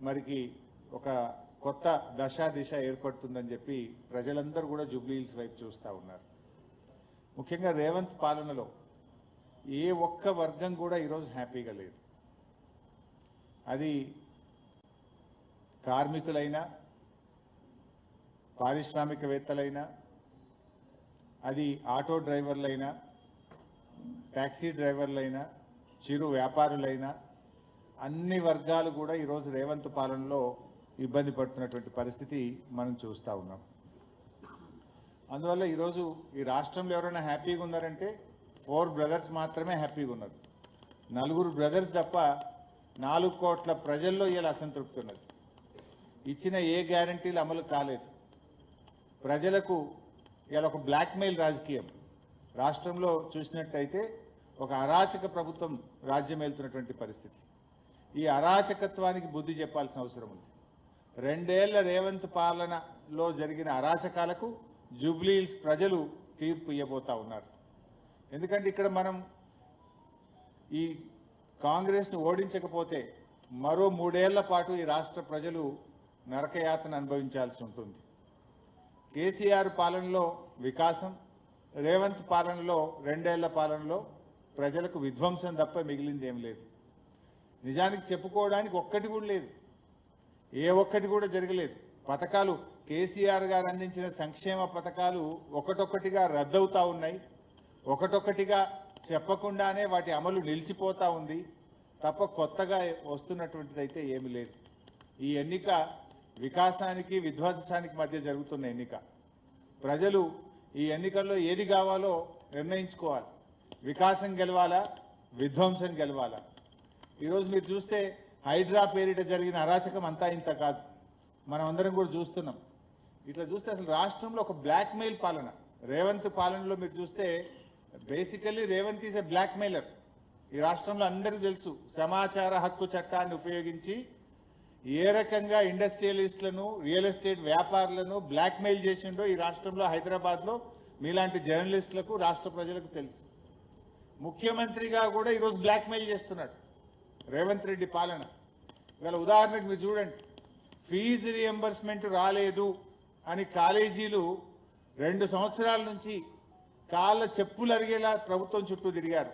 మరికి ఒక కొత్త దిశ ఏర్పడుతుందని చెప్పి ప్రజలందరూ కూడా జూబ్లీ హిల్స్ వైపు చూస్తూ ఉన్నారు. ముఖ్యంగా రేవంత్ పాలనలో ఏ ఒక్క వర్గం కూడా ఈరోజు హ్యాపీగా లేదు. అది కార్మికులైనా, పారిశ్రామికవేత్తలైనా, అది ఆటో డ్రైవర్లైనా, ట్యాక్సీ డ్రైవర్లైనా, చిరు వ్యాపారులైనా, అన్ని వర్గాలు కూడా ఈరోజు రేవంత్ పాలనలో ఇబ్బంది పడుతున్నటువంటి పరిస్థితి మనం చూస్తూ ఉన్నాం. అందువల్ల ఈరోజు ఈ రాష్ట్రంలో ఎవరైనా హ్యాపీగా ఉన్నారంటే 4 బ్రదర్స్ మాత్రమే హ్యాపీగా ఉన్నారు. 4 బ్రదర్స్ తప్ప 4 కోట్ల ప్రజల్లో ఇలా అసంతృప్తి ఉన్నది. ఇచ్చిన ఏ గ్యారంటీలు అమలు కాలేదు. ప్రజలకు ఇలా ఒక బ్లాక్మెయిల్ రాజకీయం రాష్ట్రంలో చూసినట్టయితే ఒక అరాచక ప్రభుత్వం రాజ్యం వెళ్తున్నటువంటి పరిస్థితి. ఈ అరాచకత్వానికి బుద్ధి చెప్పాల్సిన అవసరం ఉంది. 2 ఏళ్ల రేవంత్ పాలనలో జరిగిన అరాచకాలకు జూబ్లీ హిల్స్ ప్రజలు తీర్పు ఇవ్వబోతా ఉన్నారు. ఎందుకంటే ఇక్కడ మనం ఈ కాంగ్రెస్ను ఓడించకపోతే మరో 3 ఏళ్ల పాటు ఈ రాష్ట్ర ప్రజలు నరకయాతన అనుభవించాల్సి ఉంటుంది. కేసీఆర్ పాలనలో వికాసం, రేవంత్ పాలనలో 2 ఏళ్ల పాలనలో ప్రజలకు విధ్వంసం తప్ప మిగిలింది ఏం లేదు. నిజానికి చెప్పుకోవడానికి ఒక్కటి కూడా లేదు. ఏ ఒక్కటి కూడా జరగలేదు. పథకాలు కేసీఆర్ గారు అందించిన సంక్షేమ పథకాలు ఒకటొక్కటిగా రద్దవుతూ ఉన్నాయి. ఒకటొక్కటిగా చెప్పకుండానే వాటి అమలు నిలిచిపోతూ ఉంది తప్ప కొత్తగా వస్తున్నటువంటిది అయితే ఏమీ లేదు. ఈ ఎన్నిక వికాసానికి విధ్వంసానికి మధ్య జరుగుతున్న ఎన్నిక. ప్రజలు ఈ ఎన్నికల్లో ఏది కావాలో నిర్ణయించుకోవాలి. వికాసం గెలవాలా, విధ్వంసం గెలవాలా? ఈరోజు మీరు చూస్తే హైడ్రా పేరిట జరిగిన అరాచకం అంతా ఇంత కాదు. మనం అందరం కూడా చూస్తున్నాం. ఇట్లా చూస్తే అసలు రాష్ట్రంలో ఒక బ్లాక్మెయిల్ పాలన. రేవంత్ పాలనలో మీరు చూస్తే basically Revanth is a blackmailer. ఈ రాష్ట్రంలో అందరికీ తెలుసు. సమాచార హక్కు చట్టాన్ని ఉపయోగించి ఏ రకంగా ఇండస్ట్రియలిస్టులను, రియల్ ఎస్టేట్ వ్యాపారులను బ్లాక్మెయిల్ చేసిండో ఈ రాష్ట్రంలో, హైదరాబాద్లో మీలాంటి జర్నలిస్టులకు, రాష్ట్ర ప్రజలకు తెలుసు. ముఖ్యమంత్రిగా కూడా ఈరోజు బ్లాక్మెయిల్ చేస్తున్నాడు రేవంత్ రెడ్డి పాలన. ఇవాళ ఉదాహరణకు మీరు చూడండి, ఫీజు రియంబర్స్మెంట్ రాలేదు అని కాలేజీలు 2 సంవత్సరాల నుంచి కాళ్ళ చెప్పులు అరిగేలా ప్రభుత్వం చుట్టూ తిరిగారు.